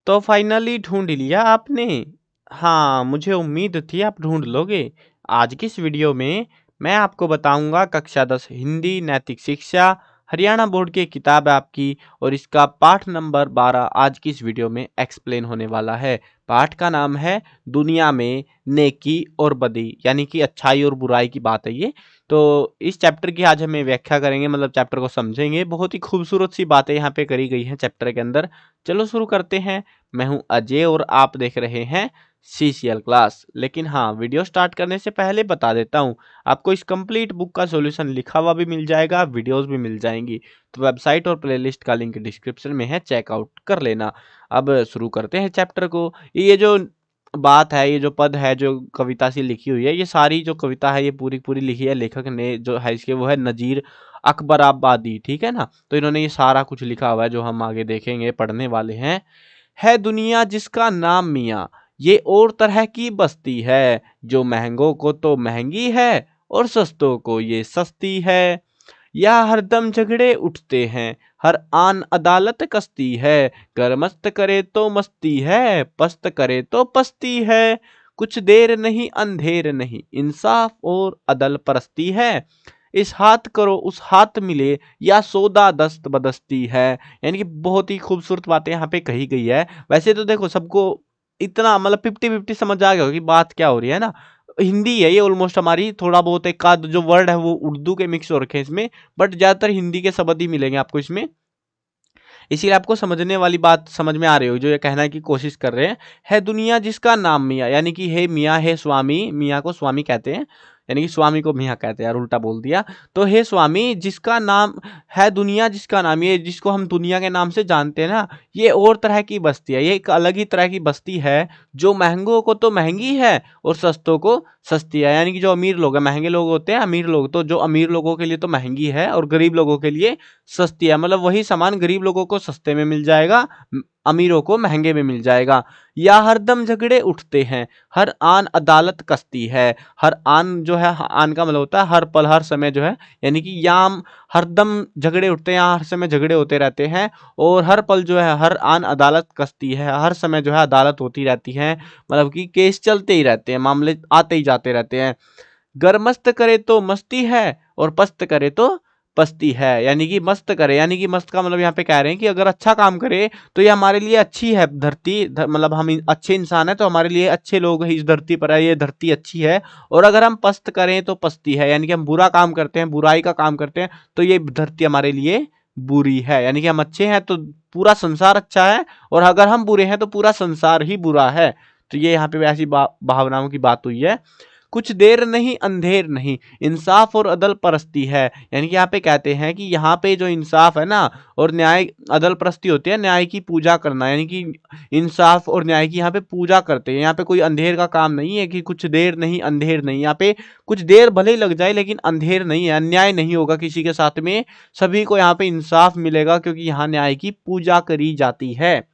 तो फाइनली ढूंढ लिया आपने। हाँ, मुझे उम्मीद थी आप ढूंढ लोगे। आज की इस वीडियो में मैं आपको बताऊंगा कक्षा 10 हिंदी नैतिक शिक्षा हरियाणा बोर्ड की किताब है आपकी, और इसका पाठ नंबर 12 आज की इस वीडियो में एक्सप्लेन होने वाला है। पाठ का नाम है दुनिया में नेकी और बदी, यानी कि अच्छाई और बुराई की बात है ये। तो इस चैप्टर की आज हमें व्याख्या करेंगे, मतलब चैप्टर को समझेंगे। बहुत ही खूबसूरत सी बातें यहाँ पे करी गई हैं चैप्टर के अंदर। चलो शुरू करते हैं। मैं हूं अजय और आप देख रहे हैं CCL क्लास। लेकिन हाँ, वीडियो स्टार्ट करने से पहले बता देता हूं, आपको इस कंप्लीट बुक का सॉल्यूशन लिखा हुआ भी मिल जाएगा, वीडियोस भी मिल जाएंगी। तो वेबसाइट और प्लेलिस्ट का लिंक डिस्क्रिप्शन में है, चेकआउट कर लेना। अब शुरू करते हैं चैप्टर को। ये जो बात है, ये जो पद है, जो कविता सी लिखी हुई है, ये सारी जो कविता है ये पूरी पूरी लिखी है लेखक ने जो है इसके, वो है नजीर अकबराबादी। ठीक है ना। तो इन्होंने ये सारा कुछ लिखा हुआ है जो हम आगे देखेंगे, पढ़ने वाले हैं। है दुनिया जिसका नाम मियाँ, ये और तरह की बस्ती है, जो महंगों को तो महंगी है और सस्तों को ये सस्ती है। या हरदम झगड़े उठते हैं, हर आन अदालत कसती है, कर मस्त करे तो मस्ती है, पस्त करे तो पस्ती है। कुछ देर नहीं अंधेर नहीं, इंसाफ और अदल परस्ती है। इस हाथ करो उस हाथ मिले, या सौदा दस्त बदस्ती है। यानी कि बहुत ही खूबसूरत बातें यहाँ पे कही गई है। वैसे तो देखो, सबको इतना मतलब 50-50 समझ आ गया होगा कि बात क्या हो रही है ना। हिंदी है ये ऑलमोस्ट हमारी, थोड़ा बहुत एक आध जो वर्ड है वो उर्दू के मिक्स हो रखे हैं इसमें, बट ज्यादातर हिंदी के शब्द ही मिलेंगे आपको इसमें। इसीलिए आपको समझने वाली बात समझ में आ रही हो जो ये कहना की कोशिश कर रहे हैं। है दुनिया जिसका नाम मियाँ, यानी कि हे मियाँ, हे स्वामी। मियाँ को स्वामी कहते हैं, यानी कि स्वामी को मियाँ कहते हैं, यार उल्टा बोल दिया। तो हे स्वामी जिसका नाम है दुनिया जिसका नाम, ये जिसको हम दुनिया के नाम से जानते हैं ना, ये और तरह की बस्ती है, ये एक अलग ही तरह की बस्ती है, जो महंगों को तो महंगी है और सस्तों को सस्ती है। यानी कि जो अमीर लोग हैं, महंगे लोग होते हैं अमीर लोग, तो जो अमीर लोगों के लिए तो महंगी है और गरीब लोगों के लिए सस्ती है। मतलब वही सामान गरीब लोगों को सस्ते में मिल जाएगा, अमीरों को महंगे में मिल जाएगा। या हरदम झगड़े उठते हैं, हर आन अदालत कसती है। हर आन जो है, आन का मतलब होता है हर पल हर समय जो है, यानी कि याम हरदम झगड़े उठते हैं, हर समय झगड़े होते रहते हैं। और हर पल जो है हर आन अदालत कसती है, हर समय जो है अदालत होती रहती है, मतलब कि केस चलते ही रहते हैं, मामले आते ही जाते रहते हैं। गर मस्त करे तो मस्ती है और पस्त करे तो पस्ती है। यानी कि मस्त करे, यानी कि मस्त का मतलब यहाँ पे कह रहे हैं कि अगर अच्छा काम करे तो ये हमारे लिए अच्छी है धरती, मतलब हम अच्छे इंसान है तो हमारे लिए अच्छे लोग इस धरती पर है, ये धरती अच्छी है। और अगर हम पस्त करें तो पस्ती है, यानी कि हम बुरा काम करते हैं, बुराई का काम करते हैं, तो ये धरती हमारे लिए बुरी है। यानी कि हम अच्छे हैं तो पूरा संसार अच्छा है, और अगर हम बुरे हैं तो पूरा संसार ही बुरा है। तो ये यहाँ पे ऐसी भावनाओं की बात हुई है। कुछ देर नहीं अंधेर नहीं, इंसाफ और अदल परस्ती है। यानी कि यहाँ पे कहते हैं कि यहाँ पे जो इंसाफ है ना और न्याय अदल परस्ती होती है, न्याय की पूजा करना, यानी कि इंसाफ और न्याय की यहाँ पे पूजा करते हैं। यहाँ पे कोई अंधेर का काम नहीं है कि कुछ देर नहीं अंधेर नहीं, यहाँ पे कुछ देर भले ही लग जाए लेकिन अंधेर नहीं है, अन्याय नहीं होगा किसी के साथ में, सभी को यहाँ पे इंसाफ मिलेगा, क्योंकि यहाँ न्याय की पूजा करी जाती है।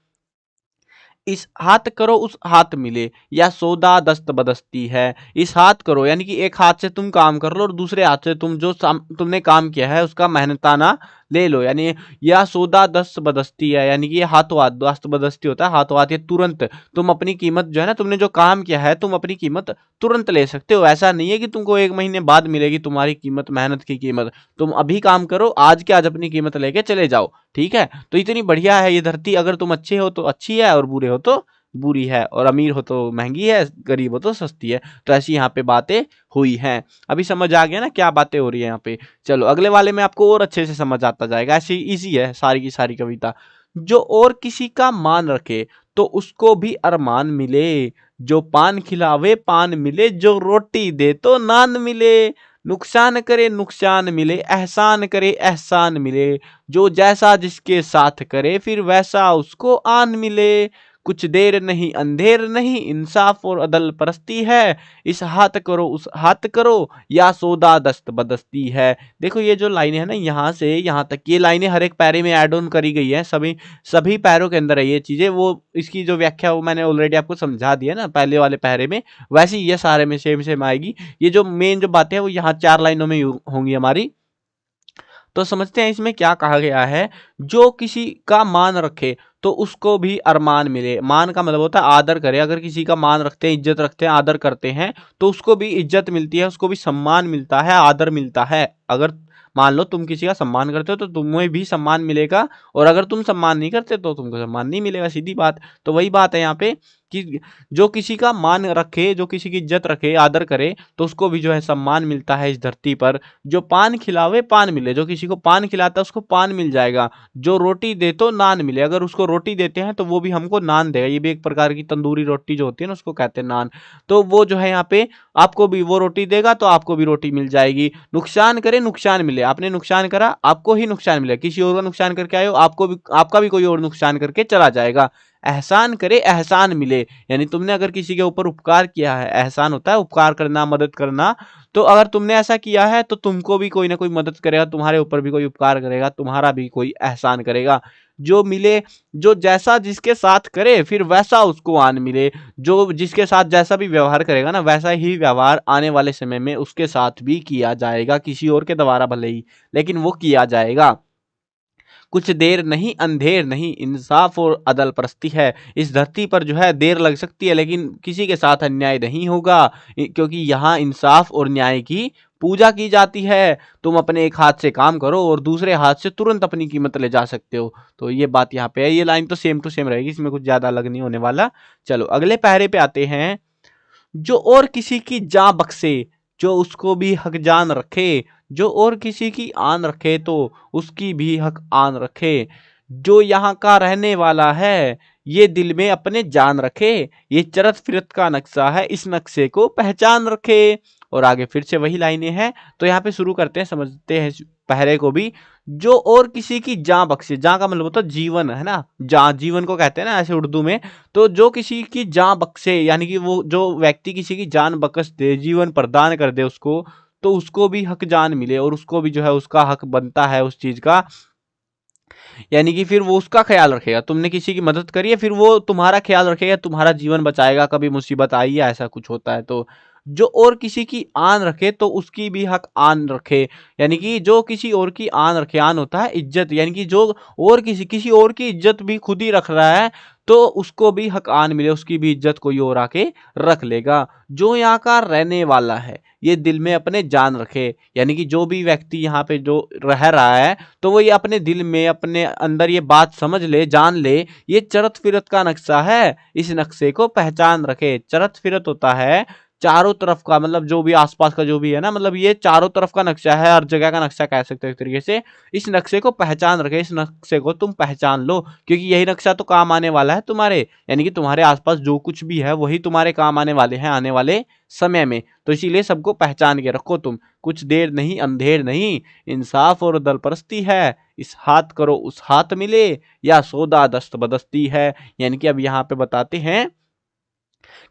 इस हाथ करो उस हाथ मिले, या सौदा दस्त बदस्ती है। इस हाथ करो यानी कि एक हाथ से तुम काम कर लो और दूसरे हाथ से तुम जो तुमने काम किया है उसका मेहनताना ले लो। यानी या सौदा दस्त बदस्ती है, यानी कि ये हाथों हाथ दस्त बदस्ती होता है, हाथों हाथ, ये तुरंत तुम अपनी कीमत जो है ना, तुमने जो काम किया है तुम अपनी कीमत तुरंत ले सकते हो। ऐसा नहीं है कि तुमको 1 महीने बाद मिलेगी तुम्हारी कीमत, मेहनत की कीमत। तुम अभी काम करो, आज के आज अपनी कीमत लेके चले जाओ। ठीक है। तो इतनी बढ़िया है ये धरती, अगर तुम अच्छे हो तो अच्छी है और बुरे हो तो बुरी है, और अमीर हो तो महंगी है, गरीब हो तो सस्ती है। तो ऐसी यहाँ पे बातें हुई हैं। अभी समझ आ गया ना क्या बातें हो रही है यहाँ पे। चलो अगले वाले में आपको और अच्छे से समझ आता जाएगा। ऐसी इजी है सारी की सारी कविता। जो और किसी का मान रखे तो उसको भी अरमान मिले, जो पान खिलावे पान मिले, जो रोटी दे तो नान मिले। नुकसान करे नुकसान मिले, एहसान करे एहसान मिले, जो जैसा जिसके साथ करे फिर वैसा उसको आन मिले। कुछ देर नहीं अंधेर नहीं, इंसाफ और अदल परस्ती है। इस हाथ करो उस हाथ करो, या सौदा दस्त बदस्ती है। देखो ये जो लाइनें है ना, यहाँ से यहाँ तक ये लाइनें हर एक पैरे में ऐड ऑन करी गई है, सभी सभी पैरों के अंदर है ये चीजें। वो इसकी जो व्याख्या वो मैंने ऑलरेडी आपको समझा दिया ना पहले वाले पैरे में, वैसे ही ये सारे में सेम सेम आएगी। ये जो मेन जो बातें हैं वो यहाँ 4 लाइनों में होंगी हमारी। तो समझते हैं इसमें क्या कहा गया है। जो किसी का मान रखे तो उसको भी अरमान मिले। मान का मतलब होता है आदर करे। अगर किसी का मान रखते हैं, इज्जत रखते हैं, आदर करते हैं तो उसको भी इज्जत मिलती है, उसको भी सम्मान मिलता है, आदर मिलता है। अगर मान लो तुम किसी का सम्मान करते हो तो तुम्हें भी सम्मान मिलेगा, और अगर तुम सम्मान नहीं करते तो तुमको सम्मान नहीं मिलेगा, सीधी बात। तो वही बात है यहाँ पे कि जो किसी का मान रखे, जो किसी की इज्जत रखे, आदर करे, तो उसको भी जो है सम्मान मिलता है इस धरती पर। जो पान खिलावे पान मिले, जो किसी को पान खिलाता है उसको पान मिल जाएगा। जो रोटी दे तो नान मिले, अगर उसको रोटी देते हैं तो वो भी हमको नान देगा। ये भी एक प्रकार की तंदूरी रोटी जो होती है ना, उसको कहते हैं नान। तो वो जो है यहाँ पे आपको भी वो रोटी देगा तो आपको भी रोटी मिल जाएगी। नुकसान करे नुकसान मिले, आपने नुकसान करा आपको ही नुकसान मिले, किसी और का नुकसान करके आए हो आपको भी, आपका भी कोई और नुकसान करके चला जाएगा। एहसान करे एहसान मिले, यानी तुमने अगर किसी के ऊपर उपकार किया है, एहसान होता है उपकार करना, मदद करना, तो अगर तुमने ऐसा किया है तो तुमको भी कोई ना कोई मदद करेगा, तुम्हारे ऊपर भी कोई उपकार करेगा, तुम्हारा भी कोई एहसान करेगा। जो मिले, जो जैसा जिसके साथ करे फिर वैसा उसको आन मिले। जो जिसके साथ जैसा भी व्यवहार करेगा ना, वैसा ही व्यवहार आने वाले समय में उसके साथ भी किया जाएगा, किसी और के द्वारा भले ही, लेकिन वो किया जाएगा। कुछ देर नहीं अंधेर नहीं, इंसाफ और अदल परस्ती है। इस धरती पर जो है देर लग सकती है लेकिन किसी के साथ अन्याय नहीं होगा, क्योंकि यहाँ इंसाफ और न्याय की पूजा की जाती है। तुम अपने एक हाथ से काम करो और दूसरे हाथ से तुरंत अपनी कीमत ले जा सकते हो। तो ये बात यहाँ पे है। ये लाइन तो सेम टू सेम रहेगी, इसमें कुछ ज्यादा अलग नहीं होने वाला। चलो अगले पहरे पे आते हैं। जो और किसी की जान बख्शे, जो उसको भी हक जान रखे। जो और किसी की आन रखे तो उसकी भी हक आन रखे। जो यहाँ का रहने वाला है ये दिल में अपने जान रखे। ये चरत फिरत का नक्शा है, इस नक्शे को पहचान रखे। और आगे फिर से वही लाइनें हैं। तो यहाँ पे शुरू करते हैं, समझते हैं पहरे को भी। जो और किसी की जान बख्शे, जान का मतलब होता है जीवन, है ना, जान जीवन को कहते हैं ना ऐसे उर्दू में। तो जो किसी की जान बख्शे, यानी कि वो जो व्यक्ति किसी की जान बख्श दे, जीवन प्रदान कर दे उसको, तो उसको भी हक जान मिले और उसको भी जो है उसका हक बनता है उस चीज का। यानी कि फिर वो उसका ख्याल रखेगा। तुमने किसी की मदद करी है, फिर वो तुम्हारा ख्याल रखेगा, तुम्हारा जीवन बचाएगा, कभी मुसीबत आई है ऐसा कुछ होता है तो। जो और किसी की आन रखे तो उसकी भी हक आन रखे। यानी कि जो किसी और की आन रखे, आन होता है इज्जत, यानी कि जो और किसी और की इज्जत भी खुद ही रख रहा है तो उसको भी हक आन मिले, उसकी भी इज्जत कोई और आके रख लेगा। जो यहाँ का रहने वाला है ये दिल में अपने जान रखे, यानी कि जो भी व्यक्ति यहाँ पे जो रह रहा है तो वो ये अपने दिल में, अपने अंदर ये बात समझ ले, जान ले, ये चरत फिरत का नक्शा है, इस नक्शे को पहचान रखे। चरत फिरत होता है चारों तरफ का, मतलब जो भी आसपास का जो भी है ना, मतलब ये चारों तरफ का नक्शा है, हर जगह का नक्शा कह सकते हो एक तरीके से। इस नक्शे को पहचान रखे, इस नक्शे को तुम पहचान लो, क्योंकि यही नक्शा तो काम आने वाला है तुम्हारे, यानी कि तुम्हारे आसपास जो कुछ भी है वही तुम्हारे काम आने वाले हैं आने वाले समय में। तो इसीलिए सबको पहचान के रखो तुम। कुछ देर नहीं अंधेर नहीं, इंसाफ और दलपरस्ती है, इस हाथ करो उस हाथ मिले, या सौदा दस्त बदस्ती है। यानी कि अब यहाँ पे बताते हैं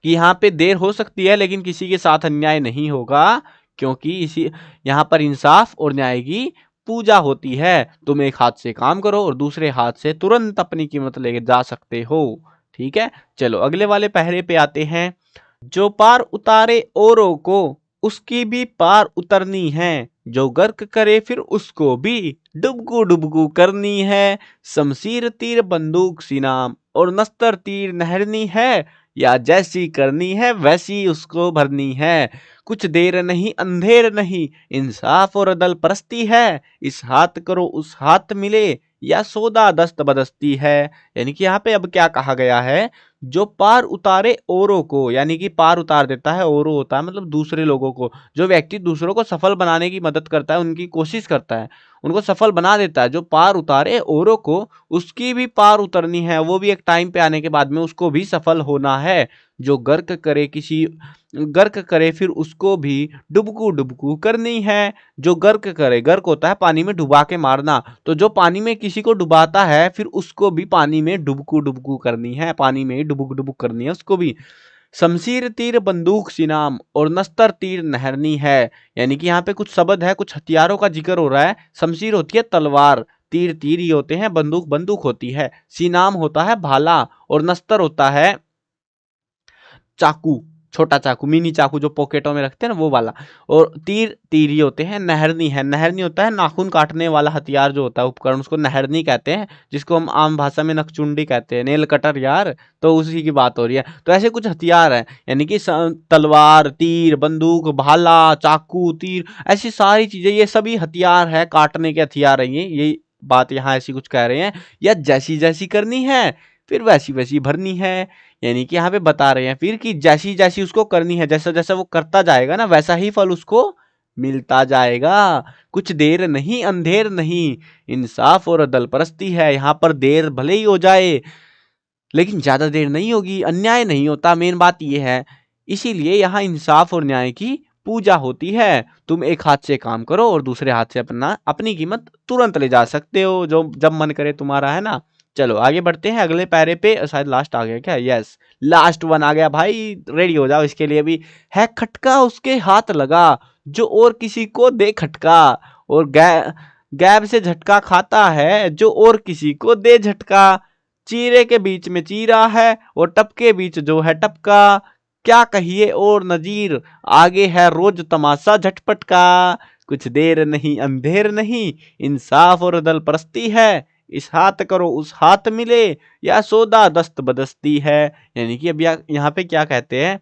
कि यहाँ पे देर हो सकती है लेकिन किसी के साथ अन्याय नहीं होगा, क्योंकि इसी यहाँ पर इंसाफ और न्याय की पूजा होती है। तुम एक हाथ से काम करो और दूसरे हाथ से तुरंत अपनी कीमत लेके जा सकते हो। ठीक है, चलो अगले वाले पहरे पे आते हैं। जो पार उतारे औरों को उसकी भी पार उतरनी है। जो गर्क करे फिर उसको भी डुबकू डुबकू करनी है। शमशीर तीर बंदूक सिनाम और नस्तर तीर नहरनी है, या जैसी करनी है वैसी उसको भरनी है। कुछ देर नहीं अंधेर नहीं, इंसाफ और अदल परस्ती है, इस हाथ करो उस हाथ मिले, या सौदा दस्त बदस्ती है। यानी कि यहाँ पे अब क्या कहा गया है, जो पार उतारे औरों को, यानी कि पार उतार देता है, औरों होता है मतलब दूसरे लोगों को, जो व्यक्ति दूसरों को सफल बनाने की मदद करता है, उनकी कोशिश करता है, उनको सफल बना देता है। जो पार उतारे औरों को उसकी भी पार उतरनी है, वो भी एक टाइम पे आने के बाद में उसको भी सफल होना है। जो गर्क करे फिर उसको भी डुबकू डुबकू करनी है। जो गर्क करे, गर्क होता है पानी में डुबा के मारना, तो जो पानी में किसी को डुबाता है फिर उसको भी पानी में डुबकू डुबकू करनी है, पानी में डुबक डुबक करनी है उसको भी। शमशीर तीर बंदूक सिनाम और नस्तर तीर नहरनी है। यानी कि यहाँ पे कुछ शब्द है, कुछ हथियारों का जिक्र हो रहा है। शमशीर होती है तलवार, तीर तीर ही होते हैं, बंदूक बंदूक होती है, सिनाम होता है भाला, और नस्तर होता है चाकू। छोटा चाकू, मिनी चाकू जो पॉकेटों में रखते हैं ना, वो वाला। और तीर, तीर ये होते हैं। नहरनी है, नहरनी होता है नाखून काटने वाला हथियार जो होता है, उपकरण, उसको नहरनी कहते हैं, जिसको हम आम भाषा में नकचुंडी कहते हैं, नेल कटर यार। तो उसी की बात हो रही है। तो ऐसे कुछ हथियार हैं, यानी कि तलवार, तीर, बंदूक, भाला, चाकू, तीर, ऐसी सारी चीजें, ये सभी हथियार है, काटने के हथियार है ये बात यहाँ ऐसी कुछ कह रहे हैं। या जैसी जैसी करनी है फिर वैसी वैसी भरनी है, यानी कि यहाँ पे बता रहे हैं फिर कि जैसी जैसी उसको करनी है, जैसा जैसा वो करता जाएगा ना, वैसा ही फल उसको मिलता जाएगा। कुछ देर नहीं अंधेर नहीं, इंसाफ और अदल परस्ती है। यहाँ पर देर भले ही हो जाए लेकिन ज्यादा देर नहीं होगी, अन्याय नहीं होता, मेन बात ये है। इसीलिए यहाँ इंसाफ और न्याय की पूजा होती है। तुम एक हाथ से काम करो और दूसरे हाथ से अपनी कीमत तुरंत ले जा सकते हो, जो जब मन करे तुम्हारा, है ना। चलो आगे बढ़ते हैं अगले पैरे पे। शायद लास्ट आ गया क्या? यस, लास्ट वन आ गया भाई, रेडी हो जाओ इसके लिए भी। है खटका उसके हाथ लगा, जो और किसी को दे खटका। और गैब से झटका खाता है, जो और किसी को दे झटका। चीरे के बीच में चीरा है और टप के बीच जो है टपका। क्या कहिए और नजीर, आगे है रोज तमाशा झटपट का। कुछ देर नहीं अंधेर नहीं, इंसाफ और अदल परस्ती है। इस हाथ करो उस हाथ मिले, या सौदा दस्त बदस्ती है। यानी कि अब यहाँ पे क्या कहते हैं,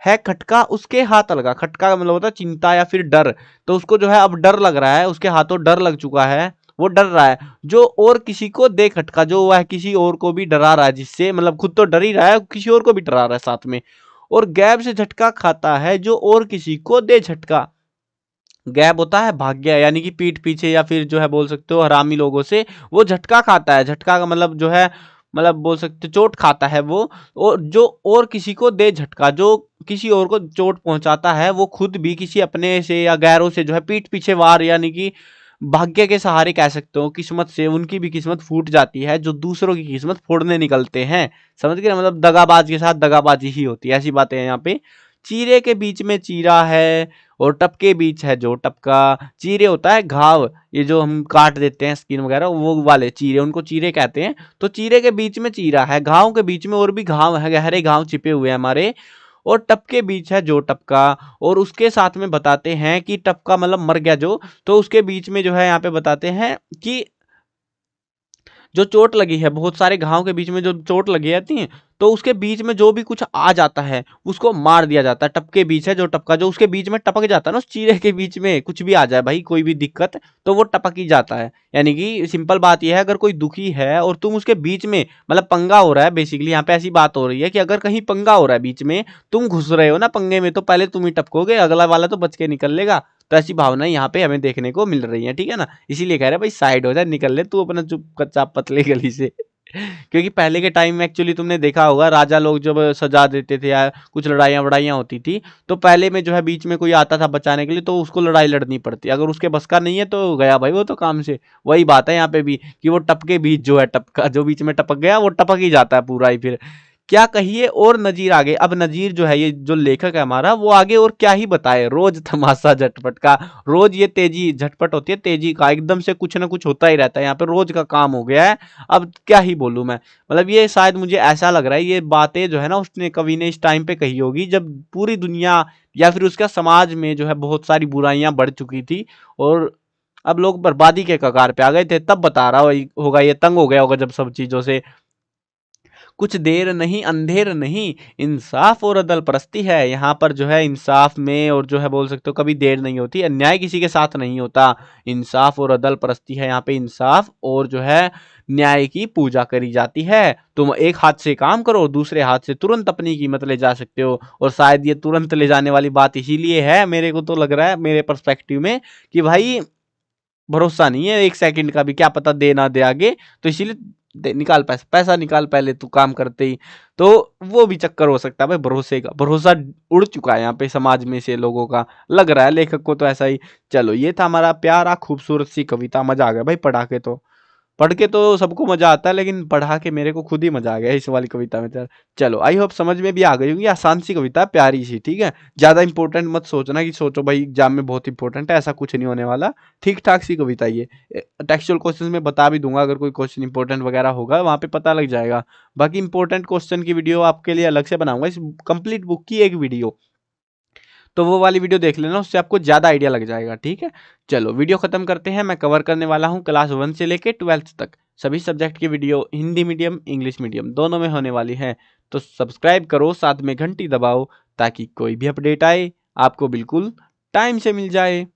है खटका उसके हाथ लगा। खटका का मतलब होता है चिंता या फिर डर। तो उसको जो है अब डर लग रहा है, उसके हाथों डर लग चुका है, वो डर रहा है। जो और किसी को दे खटका, जो वह किसी और को भी डरा रहा है, जिससे मतलब खुद तो डर ही रहा है, किसी और को भी डरा रहा है साथ में। और गैब से झटका खाता है, जो और किसी को दे झटका। गैब होता है भाग्य, यानी कि पीठ पीछे या फिर जो है बोल सकते हो हरामी लोगों से वो झटका खाता है। झटका का मतलब जो है, मतलब बोल सकते हो चोट खाता है वो। और जो और किसी को दे झटका, जो किसी और को चोट पहुंचाता है, वो खुद भी किसी अपने से या गैरों से जो है पीठ पीछे वार, यानी कि भाग्य के सहारे कह सकते हो, किस्मत से उनकी भी किस्मत फूट जाती है, जो दूसरों की किस्मत फोड़ने निकलते हैं। समझ गए, मतलब दगाबाज के साथ दगाबाजी ही होती है, ऐसी बातें हैं यहाँ पे। चीरे के बीच में चीरा है और टप के बीच है जो टपका। चीरे होता है घाव, ये जो हम काट देते हैं स्किन वगैरह, वो वाले चीरे, उनको चीरे कहते हैं। तो चीरे के बीच में चीरा है, घाव के बीच में और भी घाव है, गहरे घाव छिपे हुए हैं हमारे। और टप के बीच है जो टपका। और उसके साथ में बताते हैं कि टपका मतलब मर गया जो, तो उसके बीच में जो है यहाँ पे बताते हैं कि जो चोट लगी है, बहुत सारे घाव के बीच में जो चोट लगी रहती है, तो उसके बीच में जो भी कुछ आ जाता है उसको मार दिया जाता है। टपके बीच है जो टपका, जो उसके बीच में टपक जाता है ना, उस चीरे के बीच में कुछ भी आ जाए भाई, कोई भी दिक्कत, तो वो टपक ही जाता है। यानी कि सिंपल बात यह है, अगर कोई दुखी है और तुम उसके बीच में, मतलब पंगा हो रहा है, बेसिकली यहाँ पे ऐसी बात हो रही है कि अगर कहीं पंगा हो रहा है बीच में, तुम घुस रहे हो ना पंगे में, तो पहले तुम ही टपकोगे, अगला वाला तो बच के निकल लेगा। तो ऐसी भावना यहाँ पे हमें देखने को मिल रही है, ठीक है ना। इसीलिए कह रहे हैं भाई साइड हो जा, निकल ले तू अपना चुप कच्चा पतले गली से। क्योंकि पहले के टाइम में एक्चुअली तुमने देखा होगा, राजा लोग जब सजा देते थे या कुछ लड़ाइयाँ वड़ाइयाँ होती थी, तो पहले में जो है बीच में कोई आता था बचाने के लिए, तो उसको लड़ाई लड़नी पड़ती। अगर उसके बस का नहीं है तो गया भाई वो तो काम से। वही बात है यहाँ पे भी कि वो टपके बीच जो है, टपका जो बीच में टपक गया वो टपक ही जाता है पूरा ही फिर। क्या कहिए और नजीर आगे, अब नजीर जो है, ये जो लेखक है हमारा, वो आगे और क्या ही बताए। रोज तमाशा झटपट का, रोज ये तेजी झटपट होती है, तेजी का एकदम से कुछ ना कुछ होता ही रहता है, यहाँ पे रोज का काम हो गया है। अब क्या ही बोलूं मैं, मतलब ये शायद मुझे ऐसा लग रहा है, ये बातें जो है ना उसने, कवि ने इस टाइम पे कही होगी जब पूरी दुनिया या फिर उसका समाज में जो है बहुत सारी बुराइयां बढ़ चुकी थी, और अब लोग बर्बादी के कगार पे आ गए थे, तब बता रहा होगा, ये तंग हो गया होगा जब सब चीजों से। कुछ देर नहीं अंधेर नहीं, इंसाफ और अदल परस्ती है। यहाँ पर जो है इंसाफ में, और जो है बोल सकते हो कभी देर नहीं होती, अन्याय किसी के साथ नहीं होता। इंसाफ और अदल परस्ती है, यहाँ पे इंसाफ और जो है न्याय की पूजा करी जाती है। तुम एक हाथ से काम करो, दूसरे हाथ से तुरंत अपनी कीमत ले जा सकते हो। और शायद ये तुरंत ले जाने वाली बात इसीलिए है, मेरे को तो लग रहा है, मेरे पर्सपेक्टिव में, कि भाई भरोसा नहीं है एक सेकंड का भी, क्या पता दे ना दे आगे। तो इसीलिए निकाल पैसा, पैसा निकाल पहले तू काम करते ही। तो वो भी चक्कर हो सकता है भाई, भरोसे का, भरोसा उड़ चुका है यहाँ पे समाज में से लोगों का, लग रहा है लेखक को तो ऐसा ही। चलो ये था हमारा प्यारा खूबसूरत सी कविता, मजा आ गया भाई पढ़ा के। तो पढ़ के तो सबको मजा आता है, लेकिन पढ़ा के मेरे को खुद ही मजा आ गया इस वाली कविता में। चलो आई होप समझ में भी आ गई होगी। आसान सी कविता, प्यारी सी, ठीक है। ज्यादा इंपॉर्टेंट मत सोचना कि सोचो भाई एग्जाम में बहुत इंपॉर्टेंट है, ऐसा कुछ नहीं होने वाला। ठीक ठाक सी कविता ये। टेक्सचुअल क्वेश्चन में बता भी दूंगा, अगर कोई क्वेश्चन इंपॉर्टेंट वगैरह होगा वहां पे पता लग जाएगा। बाकी इंपॉर्टेंट क्वेश्चन की वीडियो आपके लिए अलग से बनाऊंगा, इस कंप्लीट बुक की एक वीडियो, तो वो वाली वीडियो देख लेना, उससे आपको ज़्यादा आइडिया लग जाएगा, ठीक है। चलो वीडियो खत्म करते हैं। मैं कवर करने वाला हूँ क्लास 1 से लेके 12th तक सभी सब्जेक्ट की video, Hindi medium English medium दोनों में होने वाली है। तो सब्सक्राइब करो, साथ में घंटी दबाओ, ताकि कोई भी अपडेट आए आपको बिल्कुल टाइम से मिल जाए।